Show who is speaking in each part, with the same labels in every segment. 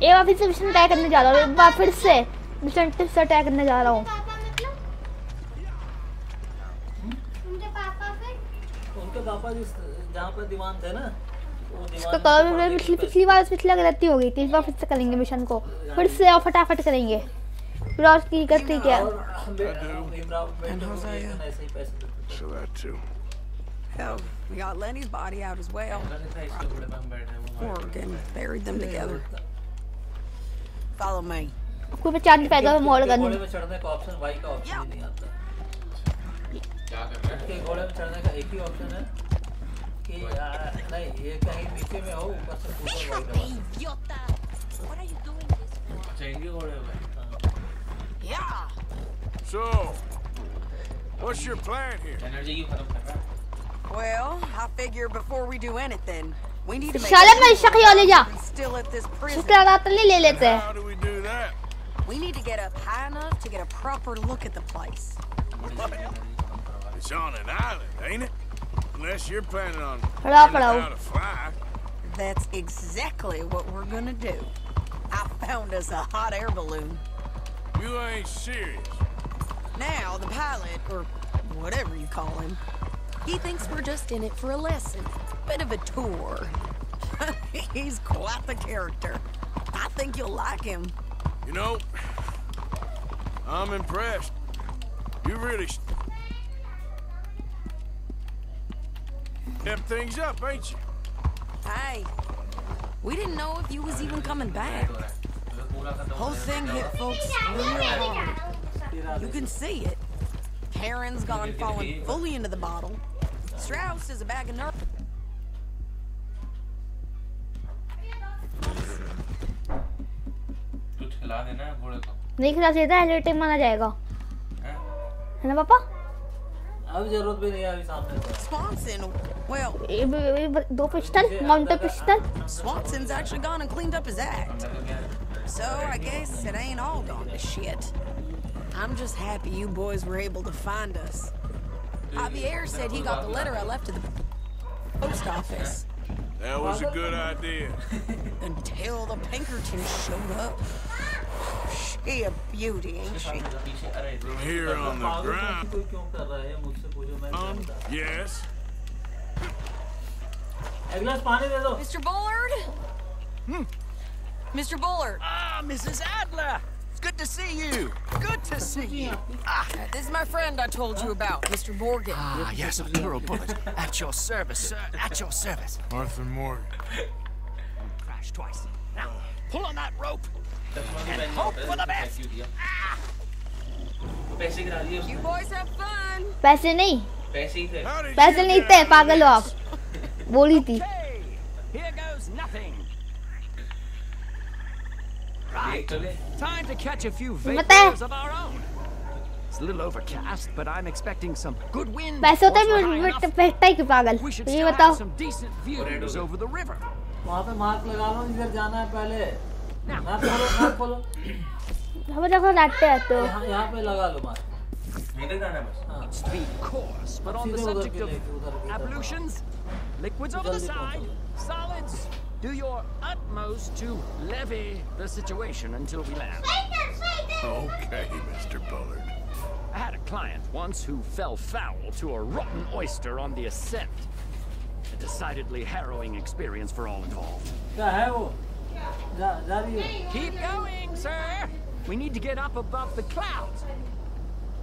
Speaker 1: एक बार फिर से मिशन तय करने जा रहा हूँ, एक बार फिर से मिशन से तय करने जा रहा हूँ।
Speaker 2: उनके पापा जहाँ पर दीवान थे ना,
Speaker 1: उसका कलर पिछली बार पिछले गलती हो गई थी, इस बार फिर से करेंगे मिशन को फिर से और फटाफट करेंगे। फिर और की करती क्या?
Speaker 3: Hell, we got Lenny's body out as well. Morgue and buried them together. Follow me.
Speaker 1: कोई पहचान नहीं पाएगा मॉल करने।
Speaker 2: घोड़े में चढ़ने का ऑप्शन वाई का ऑप्शन ही नहीं आता। क्या करना है? इसके घोड़े में चढ़ने का एक ही ऑप्शन है कि नहीं, ये कहीं नीचे में हो, ऊपर से ऊपर वाई का।
Speaker 3: What are you doing this?
Speaker 2: चढ़ेंगे घोड़े में।
Speaker 3: Yeah.
Speaker 4: So, what's your plan here?
Speaker 2: Energy क्यों खत्म कर रहा है?
Speaker 3: Well, I figure before we do anything, we need to make
Speaker 1: शाला मैं शकी वाले जा।
Speaker 3: sure he's still at this prison.
Speaker 1: शुक्र रात नहीं ले लेते हैं।
Speaker 4: How do we do that?
Speaker 3: We need to get up high enough to get a proper look at the place.
Speaker 4: It's on an island, ain't it? Unless you're planning on
Speaker 1: Hello,
Speaker 4: learning
Speaker 1: hello.
Speaker 4: how to fly.
Speaker 3: That's exactly what we're gonna do. I found us a hot air balloon.
Speaker 4: You ain't serious.
Speaker 3: Now, the pilot, or whatever you call him, he thinks we're just in it for a lesson. Bit of a tour. He's quite the character. I think you'll like him.
Speaker 4: You know, I'm impressed. You really step things up, ain't you?
Speaker 3: Hey, we didn't know if you was even coming back. Whole thing hit folks real hard. You can see it. Heron's gone falling fully into the bottle. Strauss is a bag of nerves.
Speaker 2: तू खिला देना घोड़े को।
Speaker 1: नहीं खिला सीधा elite माना जाएगा, है ना पापा?
Speaker 2: अब जरूरत भी नहीं है, अभी सामने तो।
Speaker 3: Swanson, well,
Speaker 1: दो pistol, mounted pistol.
Speaker 3: Swanson's actually gone and cleaned up his act. So I guess it ain't all gone to shit. I'm just happy you boys were able to find us. Javier said he got the letter I left at the post office.
Speaker 4: That was a good idea.
Speaker 3: Until the Pinkertons showed up. She a beauty, ain't she?
Speaker 4: From here on the ground.
Speaker 2: कोई क्यों कर रहा है मुझसे पूछो, मैं नहीं जानता।
Speaker 4: Yes.
Speaker 2: एक गिलास पानी दे दो।
Speaker 3: Mr. Bullard? Mr. Bullard.
Speaker 5: Ah, Mrs. Adler. It's good to see you. Good to see you.
Speaker 3: This is my friend I told you about, Mr. Morgan.
Speaker 5: Ah, yes, Arturo Bullet. At your service, sir. At your service.
Speaker 4: Arthur Morgan.
Speaker 5: Crash twice. Now, pull on that rope and hope for the best.
Speaker 2: पैसे गिरा दिए उसने।
Speaker 3: You boys have fun.
Speaker 1: पैसे नहीं,
Speaker 2: पैसे ही थे।
Speaker 4: How did
Speaker 1: पैसे
Speaker 4: you
Speaker 1: नहीं
Speaker 4: get
Speaker 1: थे,
Speaker 4: out of
Speaker 1: पागल हो
Speaker 4: this?
Speaker 1: आप। बोली थी।
Speaker 5: Okay, here goes nothing.
Speaker 2: एक चले।
Speaker 5: Time to catch a few
Speaker 1: मत है।
Speaker 5: vapors of our own. It's a little overcast, but I'm expecting some good wind.
Speaker 1: पैसे होते
Speaker 5: also high enough.
Speaker 1: हैं बैठता ही क्यों पागल?
Speaker 5: We should
Speaker 1: ये
Speaker 5: still
Speaker 1: बताओ।
Speaker 5: have some decent views over the river.
Speaker 2: वहाँ पे मार्क लगा लो, इधर जाना है पहले। मैप खोलो।
Speaker 1: हम देखो लाटते हैं तो।
Speaker 2: यहाँ पे लगा लो मार्क। इधर जाना है बस। हाँ।
Speaker 5: It's to be coarse, but on the
Speaker 2: सीधे उधर
Speaker 5: subject
Speaker 2: के
Speaker 5: of
Speaker 2: लेके उधर।
Speaker 5: ablutions, liquids over the side, solids, do your utmost to levy the situation until we land.
Speaker 4: Okay, Mr. Bullard.
Speaker 5: I had a client once who fell foul to a rotten oyster on the ascent. A decidedly harrowing experience for all involved.
Speaker 2: क्या है वो? जा रही है।
Speaker 5: Keep going, sir! We need to get up above the clouds.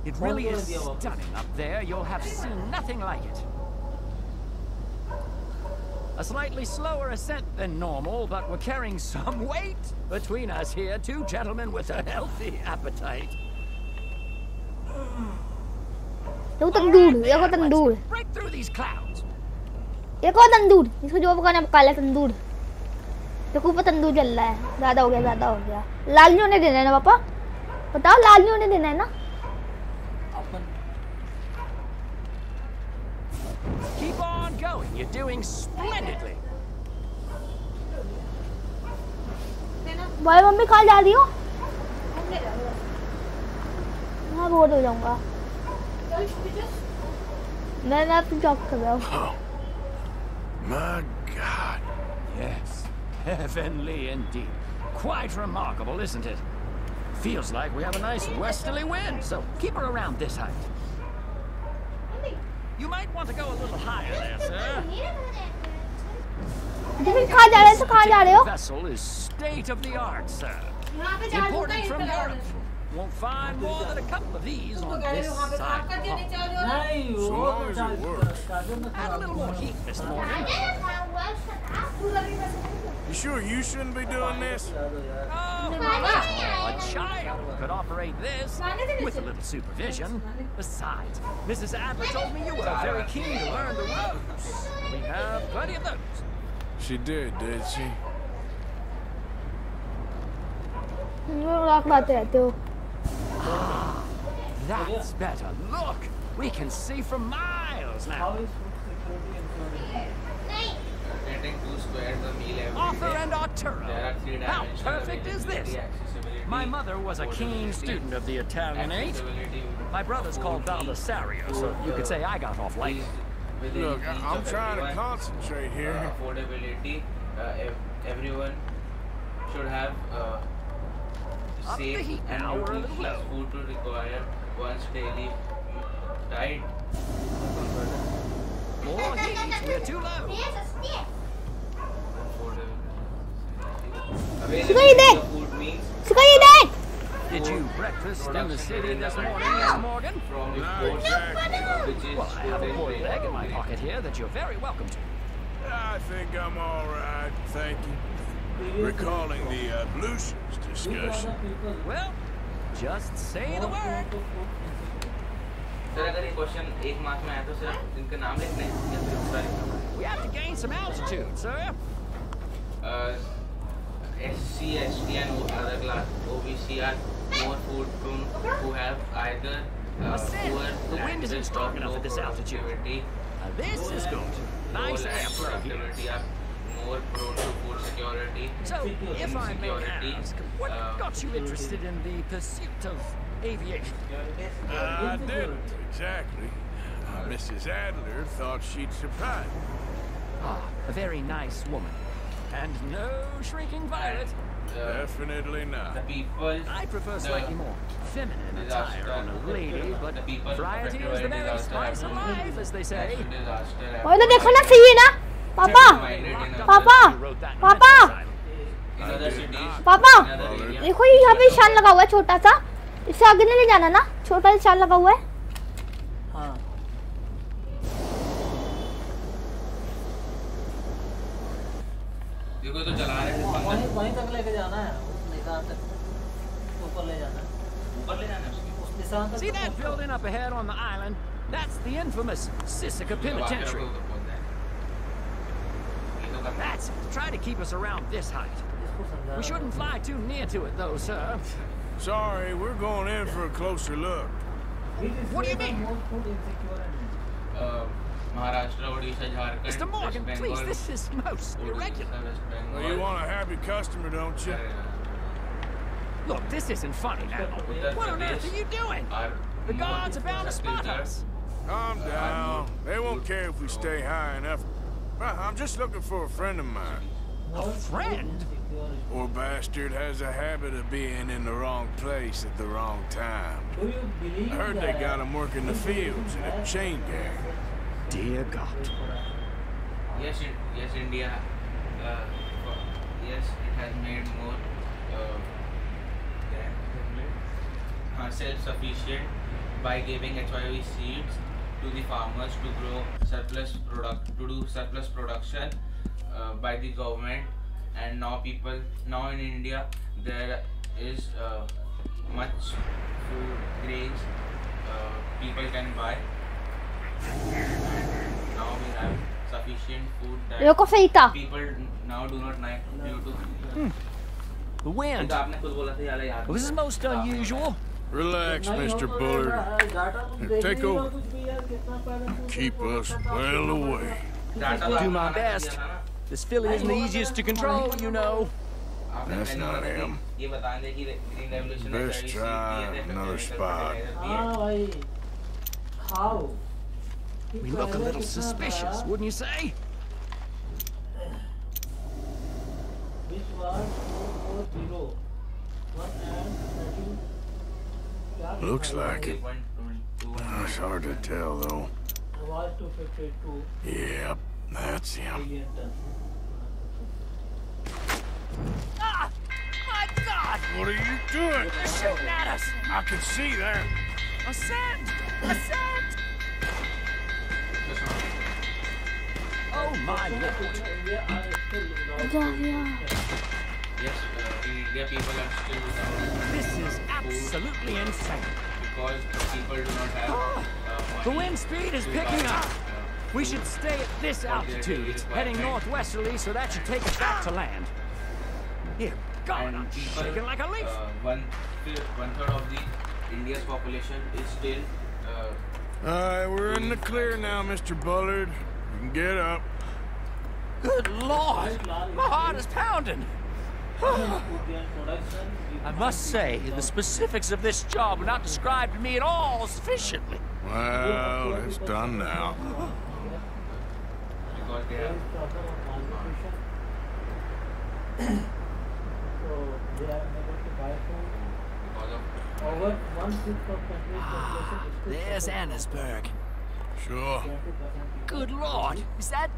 Speaker 5: It really is stunning up there. You'll have seen nothing like it. A slightly slower ascent than normal, but we're carrying some weight between us here. Two gentlemen with a healthy appetite.
Speaker 1: देखो तंदूर, देखो तंदूर,
Speaker 5: Break through these clouds.
Speaker 1: देखो तंदूर, इसको जो पकाना है काला तंदूर। देखो ऊपर तंदूर जल रहा है, ज़्यादा हो गया। लाल नहीं होने देना है ना पापा? बताओ, लाल नहीं होने देना है ना?
Speaker 5: Keep on going. You're doing splendidly.
Speaker 1: भाई मम्मी कहाँ जा रही हो? मैं बोर हो जाऊंगा। मैं आपकी जॉब कर रहा हूँ।
Speaker 4: My God.
Speaker 5: Yes, heavenly indeed. Quite remarkable, isn't it? Feels like we have a nice westerly wind, so keep her around this height. You might want to go a little higher there, sir. This vessel is state of the art, sir. Imported from Europe. Won't find more than a couple of these on this side.
Speaker 4: So long as it works.
Speaker 5: Had a little more heat this morning.
Speaker 4: You sure you shouldn't be doing this?
Speaker 5: Oh, a child could operate this with a little supervision. Besides, Mrs. Adler told me you were very keen to learn the ropes. We have plenty of those.
Speaker 4: She did she?
Speaker 5: That's better. Look, we can see for miles now.
Speaker 2: Getting 2 squares a meal every
Speaker 5: Arthur
Speaker 2: day.
Speaker 5: and Arturo.
Speaker 2: There are 3
Speaker 5: How
Speaker 2: dimensions.
Speaker 5: perfect is this? My mother was a keen student of the Italian age. My brother's called Baldessario, so you could say I got off late.
Speaker 4: Look, I'm trying to concentrate here.
Speaker 2: Affordability. Everyone should have
Speaker 5: Up the
Speaker 2: safe
Speaker 5: heat
Speaker 2: and
Speaker 5: now, we're a little
Speaker 2: nutritious
Speaker 5: low.
Speaker 2: food to require one's daily diet.
Speaker 5: More heat, we're too low.
Speaker 2: Availability of food means
Speaker 5: Did you breakfast in the city this morning, Miss Morgan?
Speaker 2: from
Speaker 4: Not
Speaker 2: reports
Speaker 4: exactly.
Speaker 2: which is
Speaker 5: Well, I have a boiled egg in my pocket here that you're very welcome to.
Speaker 4: I think I'm all right, thank you. Recalling the ablutions discussion.
Speaker 5: Well, just say the word.
Speaker 2: Sir अगर ये question 1 marks में आया तो सिर्फ इनका नाम लिखना है या फिर पूरा लिखना है?
Speaker 5: We have to gain some altitude, sir.
Speaker 2: SC, ST and other class OBC are more food prone who have either
Speaker 5: Ascend.
Speaker 2: poor
Speaker 5: The wind isn't
Speaker 2: access
Speaker 5: strong
Speaker 2: or
Speaker 5: enough
Speaker 2: low
Speaker 5: at this altitude.
Speaker 2: productivity.
Speaker 5: This is good. Nice
Speaker 2: Low
Speaker 5: airflow here.
Speaker 2: productivity are more prone to food security.
Speaker 5: So, if I may
Speaker 2: Insecurity,
Speaker 5: ask, what got you interested in the pursuit of aviation?
Speaker 4: I didn't, exactly. Mrs. Adler thought she'd surprise me.
Speaker 5: Ah, a very nice woman. And no shrinking violet.
Speaker 4: Definitely
Speaker 2: The
Speaker 4: not.
Speaker 2: people
Speaker 5: I prefer slightly more feminine attire on a lady, but variety is the very spice of life, as they say.
Speaker 1: और तो देखो ना सही है ना पापा पापा पापा
Speaker 2: in other cities,
Speaker 1: पापा
Speaker 2: in other areas.
Speaker 1: देखो ये यहाँ पे निशान लगा हुआ है छोटा सा इससे आगे नहीं ले जाना ना छोटा निशान लगा हुआ है
Speaker 2: हाँ देखो ये तो चला रहे हैं
Speaker 6: वहीं तक लेके जाना है उस निशान तक ऊपर ले जाना है
Speaker 2: ऊपर ले जाना है उसको
Speaker 6: उस निशान तक
Speaker 5: See that building up ahead on the island? That's the infamous Sisika Penitentiary. That's it. Try to keep us around this height.
Speaker 6: इसको समझा
Speaker 5: We shouldn't fly too near to it, though, sir.
Speaker 4: Sorry, we're going in for a closer look.
Speaker 5: What do you mean?
Speaker 2: Maharashtra Odisha Jharkhand
Speaker 5: Mr. Morgan, please, this is most irregular.
Speaker 4: Well, you want a happy customer, don't you?
Speaker 5: Look, this isn't funny now. What on earth are you doing? The guards are bound to spot us.
Speaker 4: Calm down. They won't care if we stay high enough. Well, I'm just looking for a friend of mine.
Speaker 5: A friend?
Speaker 4: Poor bastard has a habit of being in the wrong place at the wrong time. I heard they got him working the fields in a chain gang.
Speaker 5: Dear God.
Speaker 2: Yes, India. Yes, it has made more self-sufficient by giving HIV seeds to the farmers to grow surplus production by the government, and now in India there is much food grains people can buy. Now we have sufficient food
Speaker 1: ये को सही था
Speaker 2: that people now do not like due to.
Speaker 5: The wind.
Speaker 2: तो आपने खुद बोला था यार यार.
Speaker 5: Well, this is most unusual.
Speaker 4: Relax, Mr. Bullard. Take over. Keep us well away.
Speaker 5: Do my best. This filly isn't the easiest to control, you know.
Speaker 4: That's not him.
Speaker 2: ये बता दें कि Green Revolution में
Speaker 4: Best
Speaker 2: कई
Speaker 4: try
Speaker 2: seat दिए थे,
Speaker 4: another
Speaker 2: फिर
Speaker 4: spot.
Speaker 6: हाँ भाई खाओ
Speaker 5: We look a little suspicious, wouldn't you say?
Speaker 6: विश्वास
Speaker 4: Looks like it.
Speaker 2: 3.2.
Speaker 4: It's hard to tell, though.
Speaker 6: Was 252
Speaker 4: Yep, that's him.
Speaker 6: billion tons.
Speaker 5: Ah! My God!
Speaker 4: What are you doing?
Speaker 5: They're shooting at us!
Speaker 4: I can see there.
Speaker 5: Ascend! Ascend! Oh my Lord!
Speaker 6: India are still without
Speaker 1: जा गया
Speaker 2: Yes, in India people are still without
Speaker 5: This is absolutely insane.
Speaker 2: because people do not have
Speaker 5: The
Speaker 2: money
Speaker 5: wind speed is
Speaker 2: to
Speaker 5: picking
Speaker 2: buy,
Speaker 5: up. We should stay at this altitude. It's heading northwesterly, so that should take us back to land. Here, God,
Speaker 2: and
Speaker 5: I'm
Speaker 2: people,
Speaker 5: shaking like a leaf.
Speaker 2: one third of the India's population is still
Speaker 4: Alright, we're in the clear now, Mr. Bullard. You can get up.
Speaker 5: Good Lord! My heart is pounding.
Speaker 6: Indian production.
Speaker 5: I must say, the specifics of this job were not described to me at all sufficiently.
Speaker 4: Well, it's done now.
Speaker 2: because they
Speaker 6: There
Speaker 2: are
Speaker 6: is problem of malnutrition. So they are unable to buy food.
Speaker 2: because of
Speaker 6: Over 1/6 of country's population is still
Speaker 5: There's
Speaker 6: suffering
Speaker 5: Annesburg.
Speaker 4: Sure.
Speaker 6: 20% people.
Speaker 5: Good Lord! Is that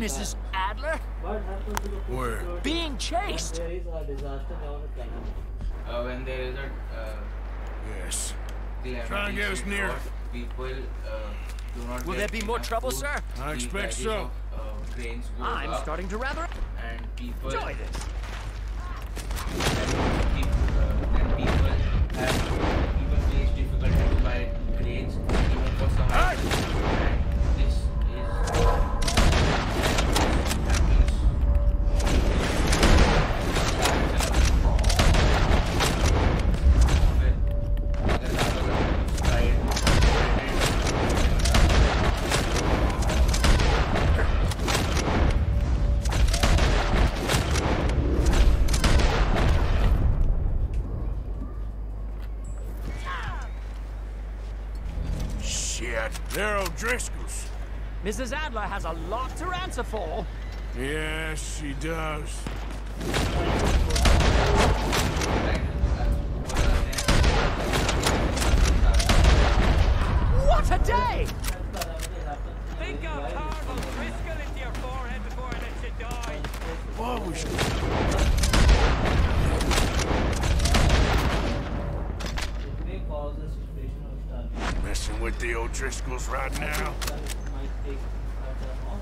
Speaker 5: Mrs. Adler?
Speaker 6: What happens to the food
Speaker 4: Where?
Speaker 6: security
Speaker 5: Being
Speaker 6: when
Speaker 5: chased!
Speaker 6: there is a disaster or a calamity?
Speaker 2: when there is a
Speaker 4: Yes.
Speaker 2: calamity
Speaker 4: Try and get us near
Speaker 2: or people do not
Speaker 5: Will
Speaker 2: get
Speaker 5: there be more
Speaker 2: enough
Speaker 5: trouble,
Speaker 2: food,
Speaker 5: sir?
Speaker 4: I
Speaker 2: the
Speaker 4: expect
Speaker 2: prices
Speaker 4: so.
Speaker 2: of, grains goes
Speaker 5: I'm
Speaker 2: up
Speaker 5: starting to rather
Speaker 2: and people
Speaker 5: enjoy this.
Speaker 2: and people face difficulty to buy grains even for survival. And this is
Speaker 4: Shit. They're O'Driscoll's.
Speaker 5: Mrs. Adler has a lot to answer for.
Speaker 4: Yes, she does.
Speaker 5: What a day!
Speaker 3: Think of powerful Driscoll into your forehead before I let you die.
Speaker 4: What was
Speaker 6: It may cause a situation of starvation.
Speaker 4: messing with the O'Driscolls right now?
Speaker 6: Might take further off.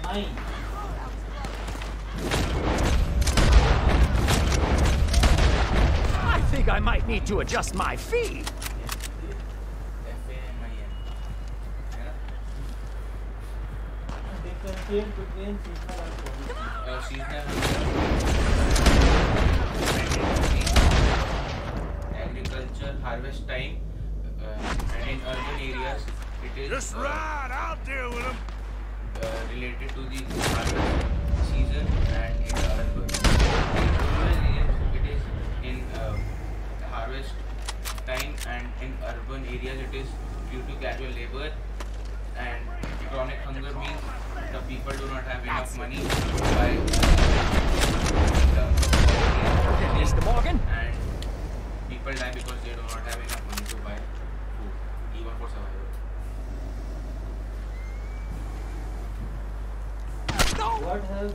Speaker 6: Famine.
Speaker 5: I think I might need to adjust my feed.
Speaker 6: Differentiate between seasonal and chronic.
Speaker 2: agriculture harvest time and in urban areas it is
Speaker 4: Just right, I'll deal with them.
Speaker 2: related to the harvest season and in urban areas it is in harvest time and in urban areas it is due to casual labor and chronic hunger means the people do not have enough money to buy
Speaker 5: Mr. Morgan?
Speaker 2: and people die because they do not have enough money to buy food even for survival.
Speaker 6: What has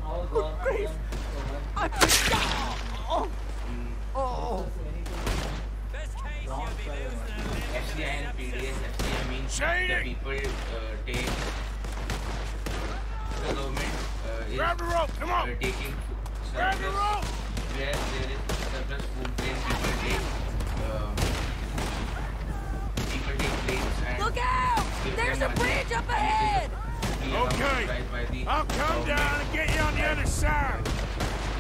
Speaker 6: our government done to
Speaker 5: Oh,
Speaker 6: anything
Speaker 3: Best case,
Speaker 6: wrong
Speaker 3: you'll be
Speaker 6: by
Speaker 3: losing a limb.
Speaker 2: FCI and PDS, FCI means
Speaker 4: Shady!
Speaker 2: the people take the government
Speaker 4: Grab the rope, come on!
Speaker 2: taking
Speaker 4: Grab the
Speaker 2: surplus
Speaker 4: rope!
Speaker 2: where there is surplus food then people take planes and
Speaker 3: Look out!
Speaker 2: give
Speaker 3: There's
Speaker 2: them
Speaker 3: a
Speaker 2: money.
Speaker 3: bridge up
Speaker 2: And it is
Speaker 3: ahead!
Speaker 2: free
Speaker 4: Okay.
Speaker 2: subsidized by the
Speaker 4: I'll come
Speaker 2: government
Speaker 4: down and get you on the other side.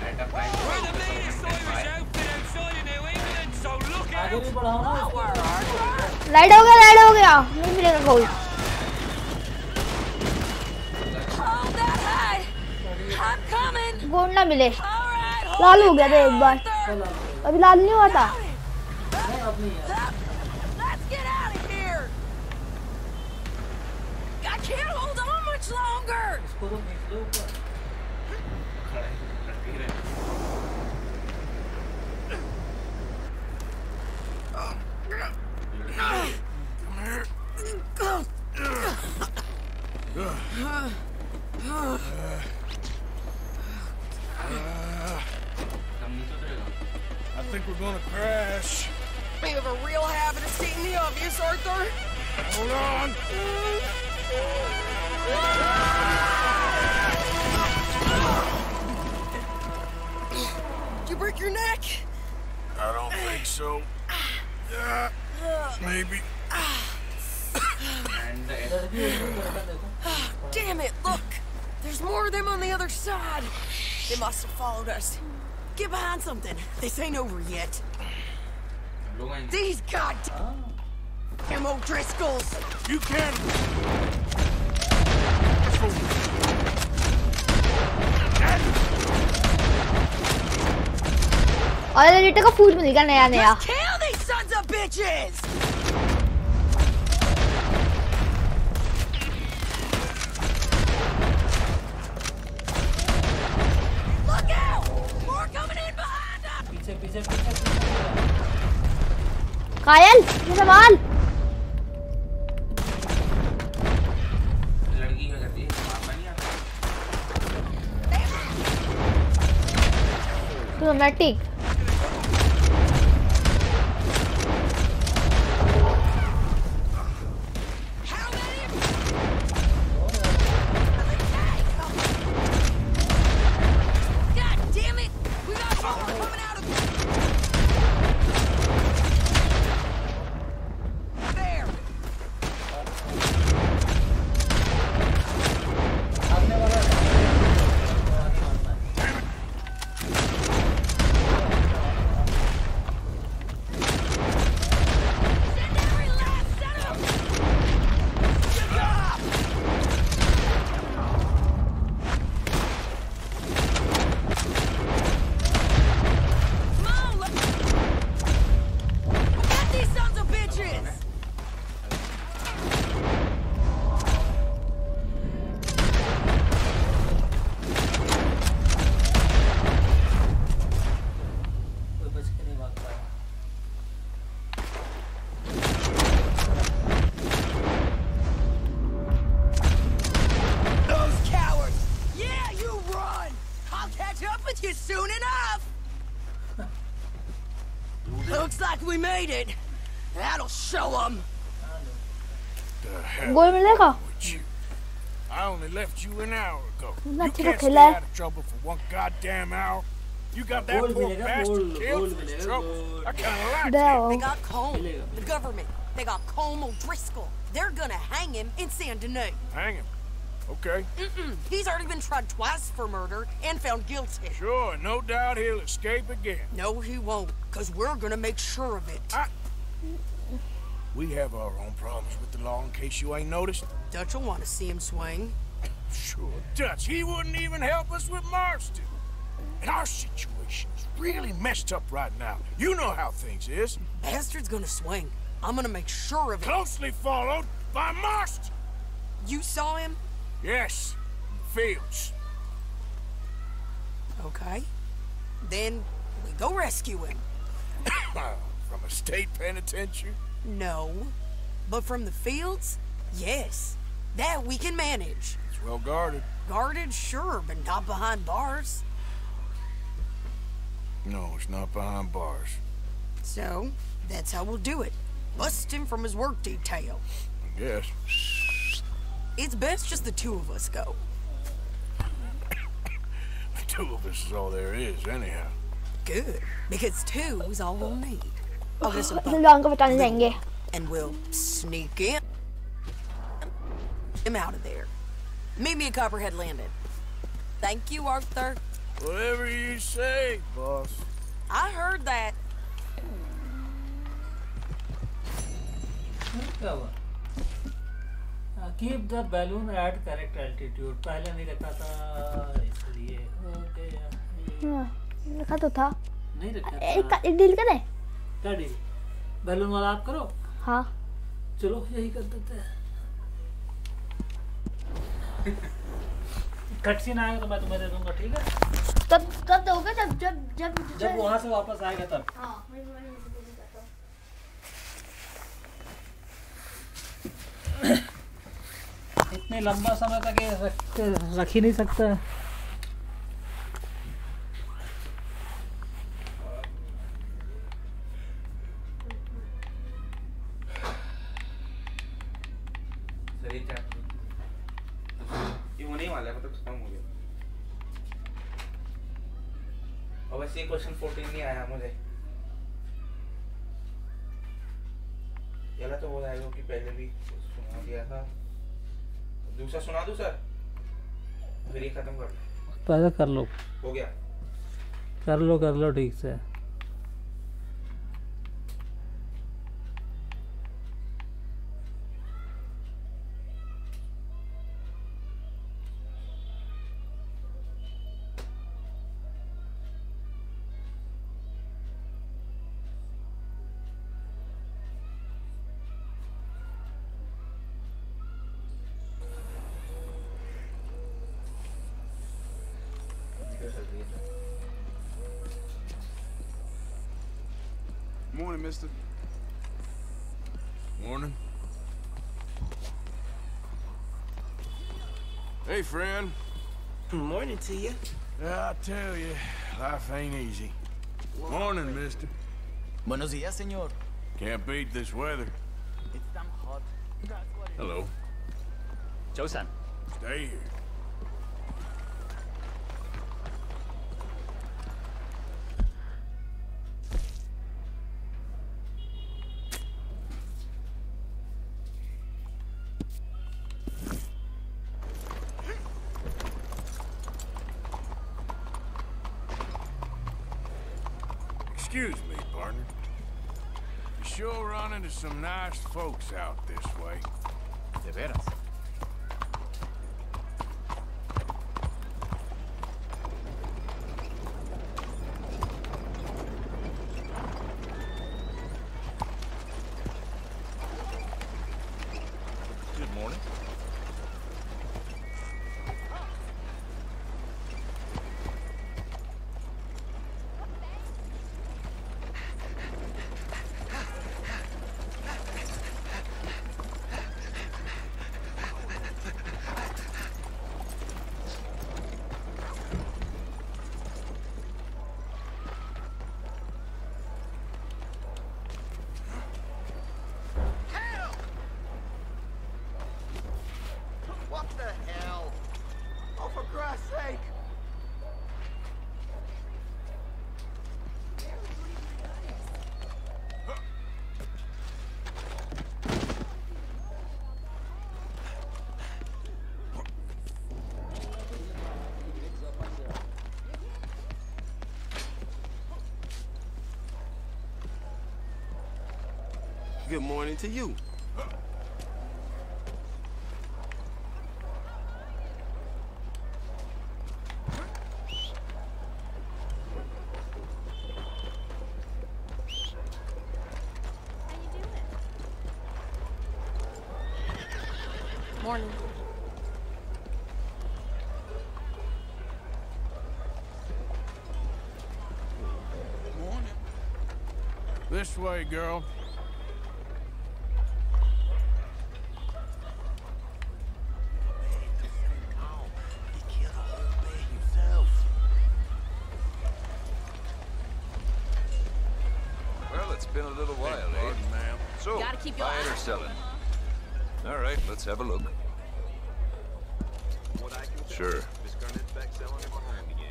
Speaker 2: at a price
Speaker 3: We're
Speaker 2: that
Speaker 3: the
Speaker 2: the
Speaker 3: meanest
Speaker 2: government can
Speaker 3: Irish
Speaker 2: buy.
Speaker 3: outfit outside of New England, so look
Speaker 6: आगे भी
Speaker 3: out!
Speaker 6: बढ़ाओ ना इसको।
Speaker 1: Light हो गया नहीं मिलेगा कोई
Speaker 3: Hold that high! I'm coming!
Speaker 1: Gold ना मिले
Speaker 3: Alright,
Speaker 1: लाल हो गया था एक बार
Speaker 6: चलो
Speaker 1: अभी लाल नहीं हुआ था
Speaker 6: नहीं अब नहीं है
Speaker 3: let's get out of here! I can't hold on much longer!
Speaker 6: इसको तो खींच लो ऊपर
Speaker 2: खड़ा है, लटक ही रहे हैं।
Speaker 4: gonna crash.
Speaker 3: We have a real habit of stating the obvious, Arthur.
Speaker 4: Hold on.
Speaker 3: Did you break your neck?
Speaker 4: I don't think so. Maybe.
Speaker 2: And
Speaker 3: Damn it, look! There's more of them on the other side. They must have followed us. Get behind something. This ain't over yet. These goddamn O'Driscolls!
Speaker 4: You can.
Speaker 1: और editor का फूल मिल गया नया नया।
Speaker 3: Just kill these sons of bitches! Look out! More coming in behind us!
Speaker 6: पीछे पीछे पीछे
Speaker 1: कायल ये सवाल
Speaker 2: लड़की क्या करती है? मारना नहीं आता।
Speaker 1: Romantic
Speaker 3: God damn it! We got more coming out of there!
Speaker 6: आगने वाला है।
Speaker 3: Every last son of Come on, get these sons of bitches!
Speaker 6: कोई बच के नहीं भाग पाया।
Speaker 3: Those cowards! Yeah, you run! I'll catch up with you soon enough! Looks like we made it. That'll show them.
Speaker 4: The hell
Speaker 1: गोल मिलेगा
Speaker 4: with you? I only left you an hour ago.
Speaker 1: Not
Speaker 4: You
Speaker 1: to
Speaker 4: can't
Speaker 1: the
Speaker 4: stay
Speaker 1: killer.
Speaker 4: out of trouble for one goddamn hour. You got that
Speaker 6: Goal
Speaker 4: poor
Speaker 6: milega,
Speaker 4: bastard
Speaker 6: goal,
Speaker 4: killed
Speaker 6: goal
Speaker 4: for his
Speaker 6: milega,
Speaker 4: trouble.
Speaker 6: goal.
Speaker 4: I kinda like
Speaker 1: There.
Speaker 4: it.
Speaker 3: They got Colm,
Speaker 6: Milega.
Speaker 3: the government. They got Colm O'Driscoll. They're gonna hang him in Saint Denis.
Speaker 4: Hang him. Okay.
Speaker 3: He's already been tried twice for murder and found guilty.
Speaker 4: Sure, no doubt he'll escape again.
Speaker 3: No, he won't, because we're gonna make sure of it.
Speaker 4: We have our own problems with the law in case you ain't noticed.
Speaker 3: Dutch will want to see him swing.
Speaker 4: Sure, Dutch, he wouldn't even help us with Marston. And our situation is really messed up right now. You know how things is.
Speaker 3: Bastard's gonna swing. I'm gonna make sure of it.
Speaker 4: Closely followed by Marston.
Speaker 3: You saw him?
Speaker 4: Yes, in the fields.
Speaker 3: Okay. Then we go rescue him.
Speaker 4: From a state penitentiary?
Speaker 3: No. But from the fields? Yes. That we can manage.
Speaker 4: It's well guarded.
Speaker 3: Guarded, sure, but not behind bars.
Speaker 4: No, it's not behind bars.
Speaker 3: So, that's how we'll do it. Bust him from his work detail.
Speaker 4: I guess.
Speaker 3: It's best just the two of us go.
Speaker 4: The two of us is all there is, anyhow.
Speaker 3: Good. Because two is all we'll need. I'll get some
Speaker 1: long को बचाने जाएंगे
Speaker 3: and we'll sneak in. I'm out of there. Meet me at Copperhead Landing. Thank you, Arthur.
Speaker 4: Whatever you say, boss.
Speaker 3: I heard that.
Speaker 6: क्या हुआ? Keep the balloon at correct altitude. पहले नहीं रखा था इसलिए। ओके यार।
Speaker 1: रखा तो था
Speaker 6: नहीं रखा
Speaker 1: एक
Speaker 6: था।
Speaker 1: डील करें
Speaker 6: क्या डील? बैलून वाला आप करो।
Speaker 1: हाँ
Speaker 6: चलो यही कर देते हैं। कट सीन आएगा तो मैं तुम्हें दे दूंगा, ठीक है?
Speaker 1: कब दोगे
Speaker 6: जब वहाँ से वापस आएगा तब।
Speaker 1: हाँ
Speaker 6: इतने लंबा समय तक ये रख ही नहीं सकता है।
Speaker 2: और वैसे ही क्वेश्चन 14 नहीं आया मुझे। ये तो हो जाएगा कि पहले भी सुना दिया था। दूसरा सुना दूं सर? फिर ये खत्म कर लो।
Speaker 6: पहले कर लो।
Speaker 2: हो गया?
Speaker 6: कर लो ठीक से।
Speaker 4: Morning, mister. Morning. Hey, friend.
Speaker 7: Morning to you.
Speaker 4: I tell you, life ain't easy. Morning, mister.
Speaker 7: Buenos días, señor.
Speaker 4: Can't beat this weather.
Speaker 7: It's damn hot.
Speaker 4: Hello.
Speaker 5: 早晨。
Speaker 4: Stay here. Excuse me, partner. You sure run into some nice folks out this way.
Speaker 5: De veras.
Speaker 4: Good morning.
Speaker 7: What the hell? Oh, for Christ's sake! Good morning to you.
Speaker 3: Morning.
Speaker 4: Morning. This way, girl.
Speaker 7: He killed a whole bear himself.
Speaker 8: Well, it's been a little while, eh?
Speaker 4: Pardon, ma'am.
Speaker 8: So,
Speaker 3: Gotta keep your
Speaker 8: buying
Speaker 3: eye
Speaker 8: or
Speaker 3: on
Speaker 8: selling? All right, let's have a look. Sure.
Speaker 7: Miss Garnett's back selling it behind again.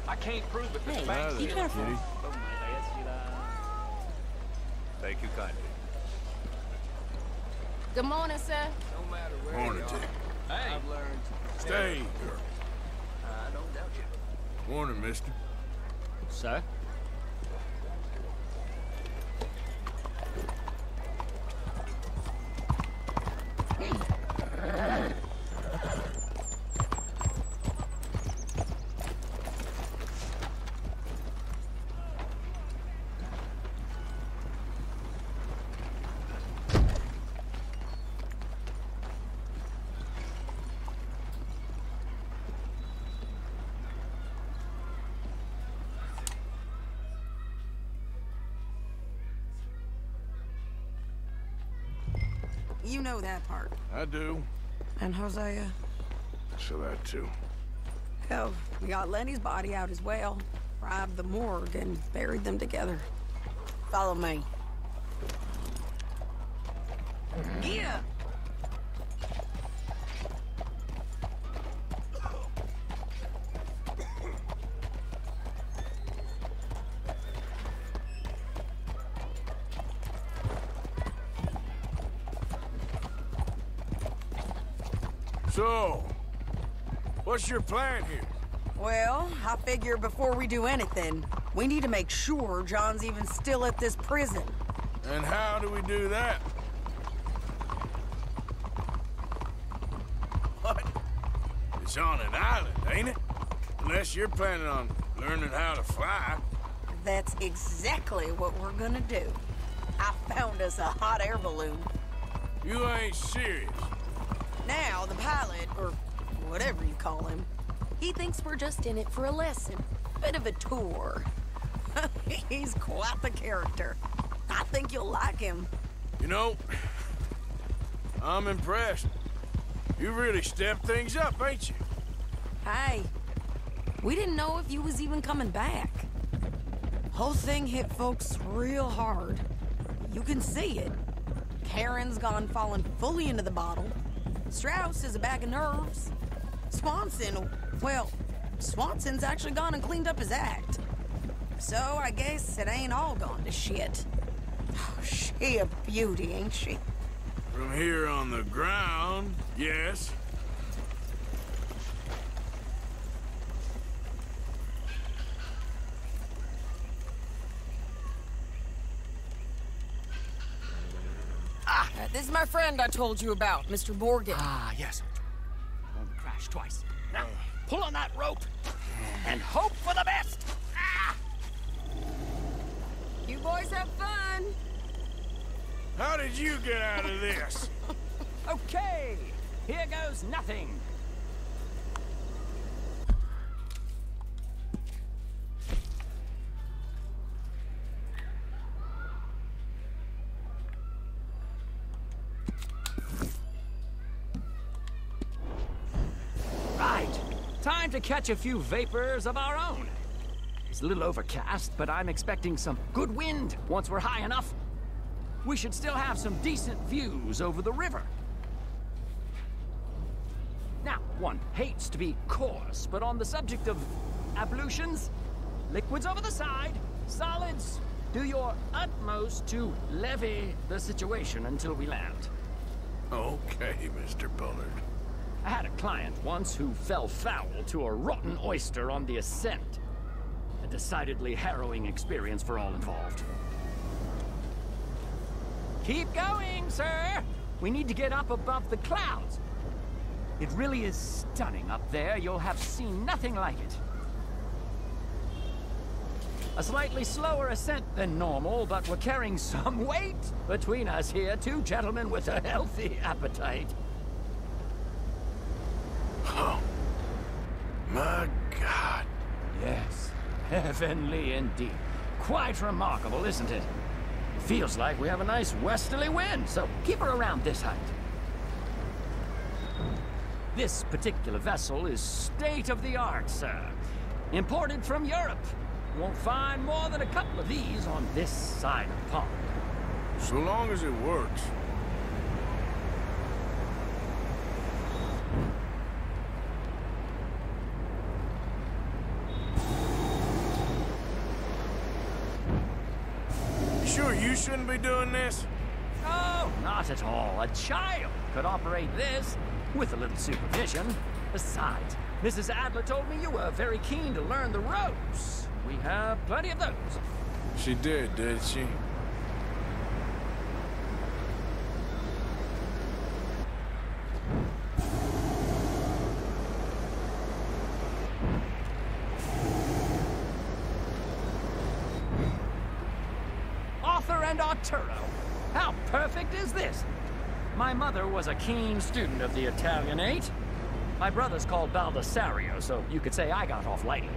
Speaker 5: I can't prove it.
Speaker 3: Hey,
Speaker 4: Hi
Speaker 3: be
Speaker 4: there,
Speaker 3: careful.
Speaker 4: kitty.
Speaker 8: Thank you kindly.
Speaker 3: Good morning, sir.
Speaker 7: No matter where
Speaker 4: Morning,
Speaker 7: you
Speaker 4: Jim.
Speaker 7: are, I've learned.
Speaker 4: Stay, girl.
Speaker 7: I don't doubt you.
Speaker 4: Morning, mister.
Speaker 5: Sir?
Speaker 3: You know that part.
Speaker 4: I do.
Speaker 3: And Hosea?
Speaker 4: So that too.
Speaker 3: Hell, we got Lenny's body out as well. Robbed the morgue and buried them together. Follow me. Yeah.
Speaker 4: So, what's your plan here?
Speaker 3: Well, I figure before we do anything, we need to make sure John's even still at this prison.
Speaker 4: And how do we do that? What? It's on an island, ain't it? Unless you're planning on learning how to fly.
Speaker 3: That's exactly what we're gonna do. I found us a hot air balloon.
Speaker 4: You ain't serious.
Speaker 3: Now, the pilot, or whatever you call him, he thinks we're just in it for a lesson. Bit of a tour. He's quite the character. I think you'll like him.
Speaker 4: You know, I'm impressed. You really stepped things up, ain't you?
Speaker 3: Hey, we didn't know if you was even coming back. Whole thing hit folks real hard. You can see it. Karen's gone falling fully into the bottle. Strauss is a bag of nerves. Swanson, well, Swanson's actually gone and cleaned up his act. So I guess it ain't all gone to shit. Oh, she a beauty, ain't she?
Speaker 4: From here on the ground, yes.
Speaker 3: This is my friend I told you about, Mr. Morgan.
Speaker 5: Ah, yes. On the crash twice. Now, pull on that rope and hope for the best. Ah!
Speaker 3: You boys have fun.
Speaker 4: How did you get out of this?
Speaker 5: Okay, here goes nothing. Right, time to catch a few vapors of our own. It's a little overcast, but I'm expecting some good wind once we're high enough. We should still have some decent views over the river. Now, one hates to be coarse, but on the subject of ablutions, liquids over the side, solids, do your utmost to levy the situation until we land.
Speaker 4: Okay, Mr. Bullard.
Speaker 5: I had a client once who fell foul to a rotten oyster on the ascent. A decidedly harrowing experience for all involved. Keep going, sir! We need to get up above the clouds. It really is stunning up there. You'll have seen nothing like it. A slightly slower ascent than normal, but we're carrying some weight between us here. Two gentlemen with a healthy appetite.
Speaker 4: Oh, my God.
Speaker 5: Yes, heavenly indeed. Quite remarkable, isn't it? Feels like we have a nice westerly wind, so keep her around this height. This particular vessel is state-of-the-art, sir. Imported from Europe. Won't find more than a couple of these on this side of the pond.
Speaker 4: So long as it works. You sure you shouldn't be doing this?
Speaker 5: Oh, not at all. A child could operate this with a little supervision. Besides, Mrs. Adler told me you were very keen to learn the ropes. We have plenty of those.
Speaker 4: She did she?
Speaker 5: Arthur and Arturo. How perfect is this? My mother was a keen student of the Italianate. My brother's called Baldessario, so you could say I got off lightly.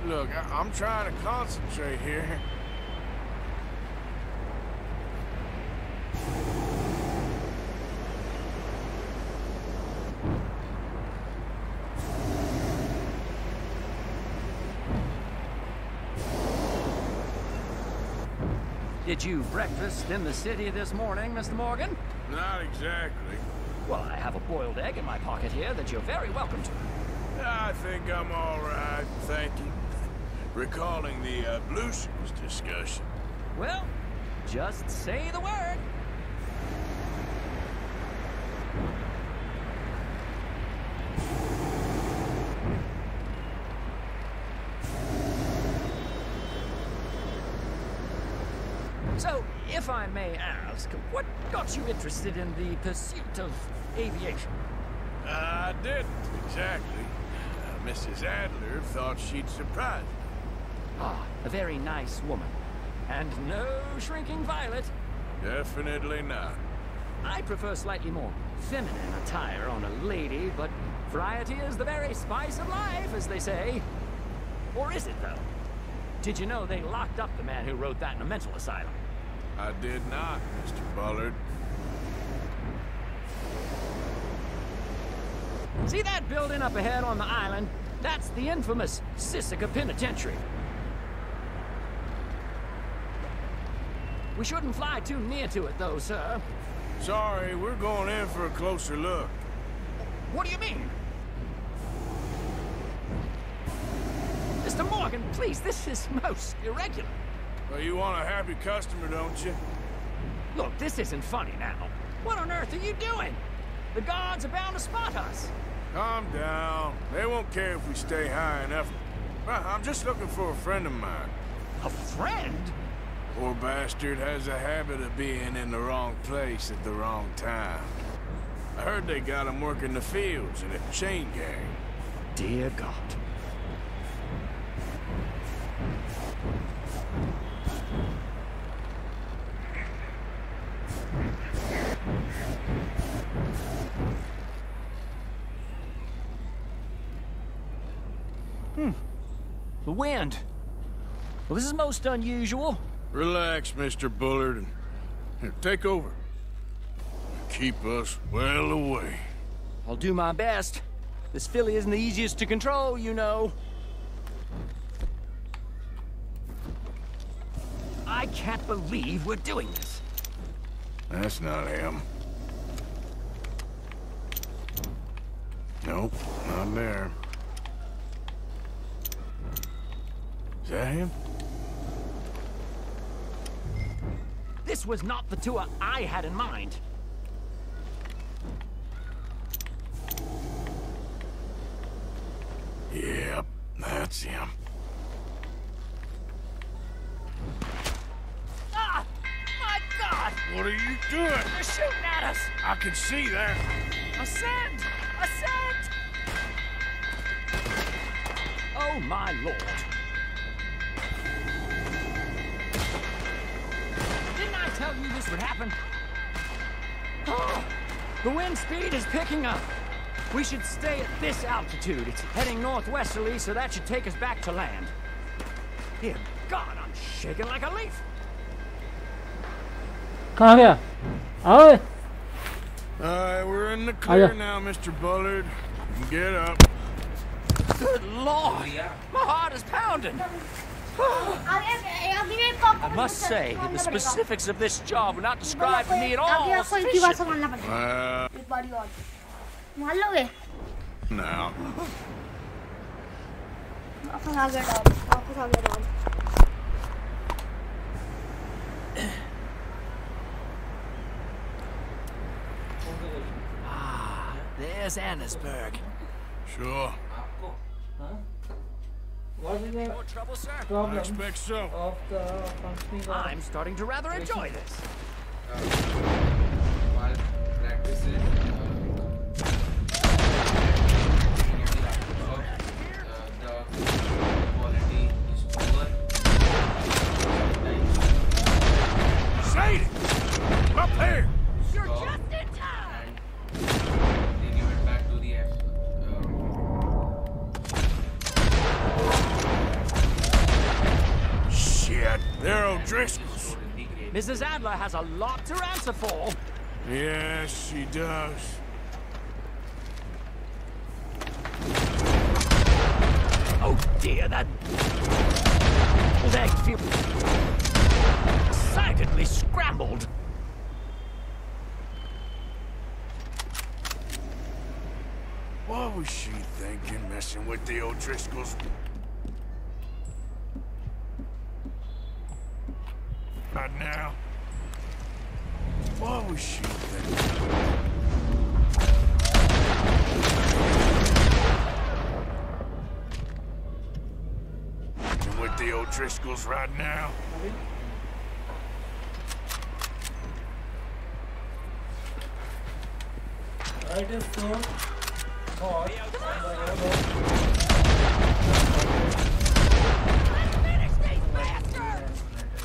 Speaker 4: Look, I'm trying to concentrate here.
Speaker 5: Did you breakfast in the city this morning, Mr. Morgan?
Speaker 4: Not exactly.
Speaker 5: Well, I have a boiled egg in my pocket here that you're very welcome to.
Speaker 4: I think I'm all right, thank you. Recalling the ablutions discussion.
Speaker 5: Well, just say the word. So, if I may ask, what got you interested in the pursuit of aviation?
Speaker 4: I didn't, exactly. Mrs. Adler thought she'd surprise me.
Speaker 5: Ah, a very nice woman. And no shrinking violet.
Speaker 4: Definitely not.
Speaker 5: I prefer slightly more feminine attire on a lady, but variety is the very spice of life, as they say. Or is it, though? Did you know they locked up the man who wrote that in a mental asylum?
Speaker 4: I did not, Mr. Bullard.
Speaker 5: See that building up ahead on the island? That's the infamous Sisika Penitentiary. We shouldn't fly too near to it, though, sir.
Speaker 4: Sorry, we're going in for a closer look.
Speaker 5: What do you mean? Mr. Morgan, please, this is most irregular.
Speaker 4: Well, you want a happy customer, don't you?
Speaker 5: Look, this isn't funny now. What on earth are you doing? The guards are bound to spot us.
Speaker 4: Calm down. They won't care if we stay high enough. Well, I'm just looking for a friend of mine.
Speaker 5: A friend?
Speaker 4: Poor bastard has a habit of being in the wrong place at the wrong time. I heard they got him working the fields in a chain gang.
Speaker 5: Dear God. The wind. Well, this is most unusual.
Speaker 4: Relax, Mr. Bullard, and here, take over. Keep us well away.
Speaker 5: I'll do my best. This filly isn't the easiest to control, you know. I can't believe we're doing this.
Speaker 4: That's not him. Nope, not there. Is that him?
Speaker 5: This was not the tour I had in mind.
Speaker 4: Yep, that's him.
Speaker 5: Ah! My God!
Speaker 4: What are you doing?
Speaker 5: They're shooting at us!
Speaker 4: I can see that.
Speaker 5: Ascend! Ascend! Oh, my Lord. Didn't I tell you this would happen? Oh, the wind speed is picking up. We should stay at this altitude. It's heading northwesterly, so that should take us back to land. Dear God, I'm shaking like a leaf.
Speaker 6: कहाँ गया? आओ.
Speaker 4: Alright, we're in the clear now, Mr. Bullard. Get up.
Speaker 5: Good Lord! My heart is pounding. I must say, the specifics of this job were not described to me at all.
Speaker 4: Now.
Speaker 5: Ah, there's Annesburg.
Speaker 4: Sure.
Speaker 6: What is the
Speaker 5: More trouble, sir?
Speaker 4: I
Speaker 6: problem
Speaker 4: expect so.
Speaker 6: of the functioning of
Speaker 5: I'm starting to rather enjoy this.
Speaker 2: While practicing, the quality is poor.
Speaker 4: Say it! Up here!
Speaker 5: You're just in time!
Speaker 2: And they give it back to the
Speaker 4: Shit, they're O'Driscoll's.
Speaker 5: Mrs. Adler has a lot to answer for.
Speaker 4: Yes, she does.
Speaker 5: Oh dear, that egg feels decidedly scrambled.
Speaker 4: What was she thinking, messing with the O'Driscolls? Not now. What was she thinking? And with the O'Driscolls right now?
Speaker 6: Right is so hot.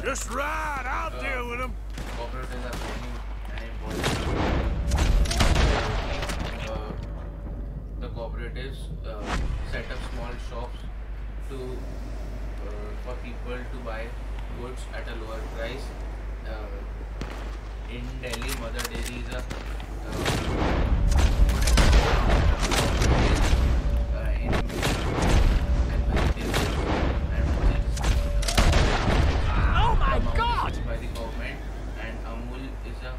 Speaker 4: Just ride, I'll deal with them.
Speaker 2: Cooperatives are playing an important the cooperatives set up small shops to for people to buy goods at a lower price. In Delhi, Mother Dairy is a
Speaker 5: Oh my God!
Speaker 2: by the government, and Amul is a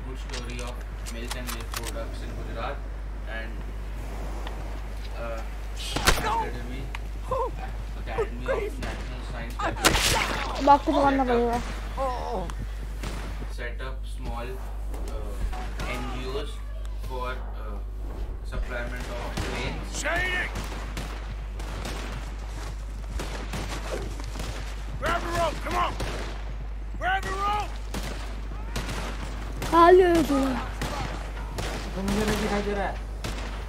Speaker 2: good story of milk and milk products in Gujarat, and Academy of National Science Laboratory
Speaker 1: बाप को पकड़ना पड़ेगा.
Speaker 2: set up small NGOs for supplement of grains.
Speaker 4: Shading! Grab the rope, come on! Grab the rope!
Speaker 1: लाल
Speaker 6: तो मुझे नहीं दिखाई दे रहा है.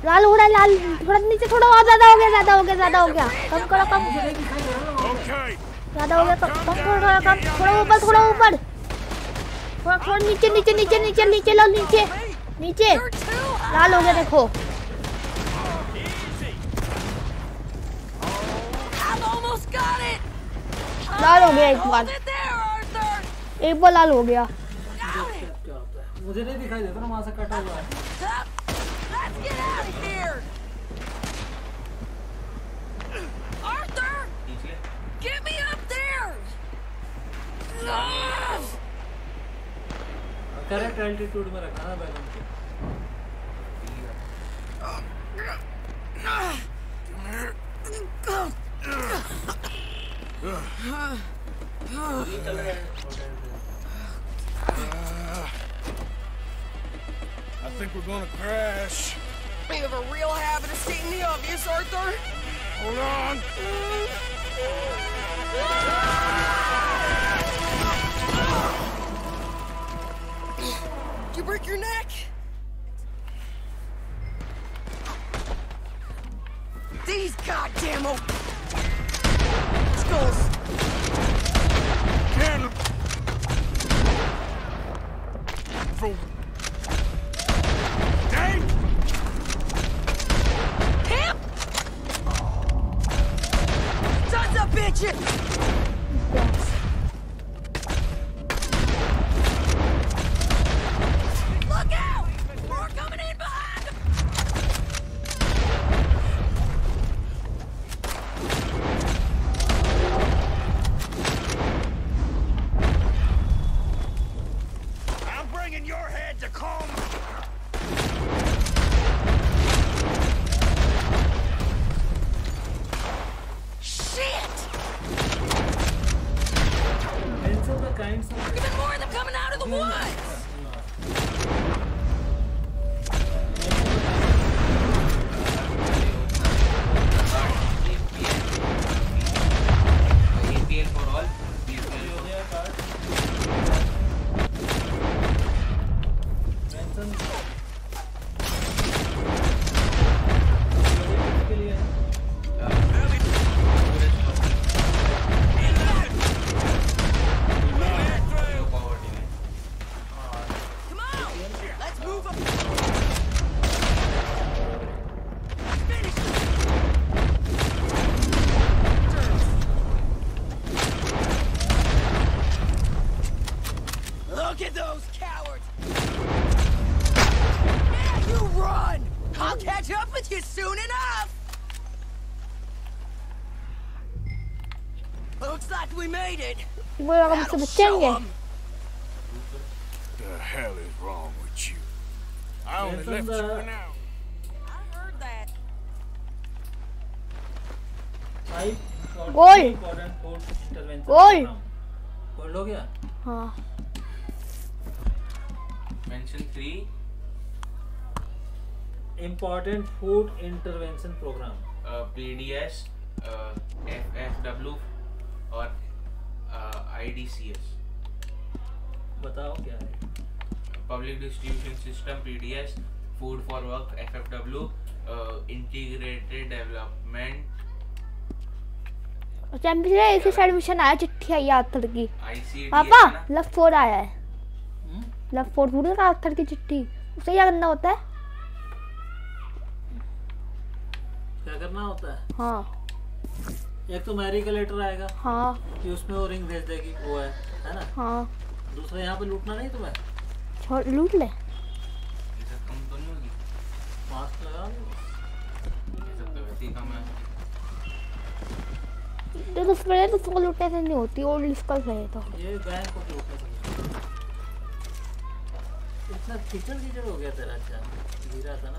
Speaker 1: लाल हो रहा है, लाल थोड़ा नीचे, थोड़ा और ज्यादा हो गया, ज्यादा हो गया, ज्यादा हो गया. कम करो, कम.
Speaker 4: Okay.
Speaker 1: ज्यादा हो गया, कम कम करो, थोड़ा कम, थोड़ा ऊपर, थोड़ा ऊपर, थोड़ा थोड़ा नीचे, नीचे, नीचे, नीचे, नीचे लो, नीचे, नीचे. लाल हो गया, देखो.
Speaker 3: I've almost got it.
Speaker 1: लाल हो गया एक बार,
Speaker 3: Hold it there, Arthur.
Speaker 1: एक बार लाल हो गया.
Speaker 3: Got it.
Speaker 6: क्या होता है? मुझे नहीं दिखाई देता ना, वहाँ से कटा हुआ है.
Speaker 3: Let's get out of here. Arthur,
Speaker 2: नीचे
Speaker 3: get me up there. Ah!
Speaker 6: Correct altitude में रखा ना बैलून को.
Speaker 4: I think we're gonna crash.
Speaker 3: You have a real habit of stating the obvious, Arthur.
Speaker 4: Hold on.
Speaker 3: Did you break your neck? These goddamn skulls.
Speaker 4: Candle. Fool. Dave!
Speaker 3: Him! Sons of bitches! Look out! More coming in behind!
Speaker 4: I'm bringing your head to calm.
Speaker 3: Shit!
Speaker 6: These are the kinds of
Speaker 3: Even more of them coming out of the woods!
Speaker 2: APL for all.
Speaker 6: Mention के लिए
Speaker 3: Come on! Let's move up! Finish it! Look at those cowards! Man, you run! I'll catch up with you soon enough! Looks like we made it.
Speaker 1: वो लोग मुझसे बचेंगे।
Speaker 4: The hell is wrong with you? I only left you an hour.
Speaker 3: I heard that.
Speaker 1: Goal. Goal.
Speaker 6: Gold हो गया?
Speaker 1: हाँ।
Speaker 2: Mention 3
Speaker 6: Important Food Intervention Program.
Speaker 2: PDS, FFW और IDCS.
Speaker 6: बताओ क्या है?
Speaker 2: Public Distribution System, PDS, Food for Work, FFW, Integrated Development,
Speaker 1: champion इसी side mission आया, चिट्ठी आई आथर की।
Speaker 2: ICDS
Speaker 1: पापा
Speaker 2: है ना?
Speaker 1: लव 4 आया है। लव 4 पूरे का आथर की चिट्ठी, उसे क्या करना होता है?
Speaker 6: क्या करना होता है?
Speaker 1: हाँ
Speaker 6: एक तो मैरी का लेटर आएगा
Speaker 1: हाँ
Speaker 6: कि उसमें वो रिंग भेज देगी, वो है ना?
Speaker 1: हाँ।
Speaker 6: दूसरा यहाँ पे लूटना नहीं तुम्हें?
Speaker 1: छोड़ लूट ले।
Speaker 2: ये सब कम तो नहीं होगी?
Speaker 6: मास्क लगा लो।
Speaker 2: ये सब तो वैसे ही कम है।
Speaker 1: तो उसमें तो तुमको लूटने से नहीं होती, ओल्ड स्कल है तो।
Speaker 6: ये बैंक को लूटने से इतना कीचड़ हो गया तेरा। अच्छा गिरा था ना,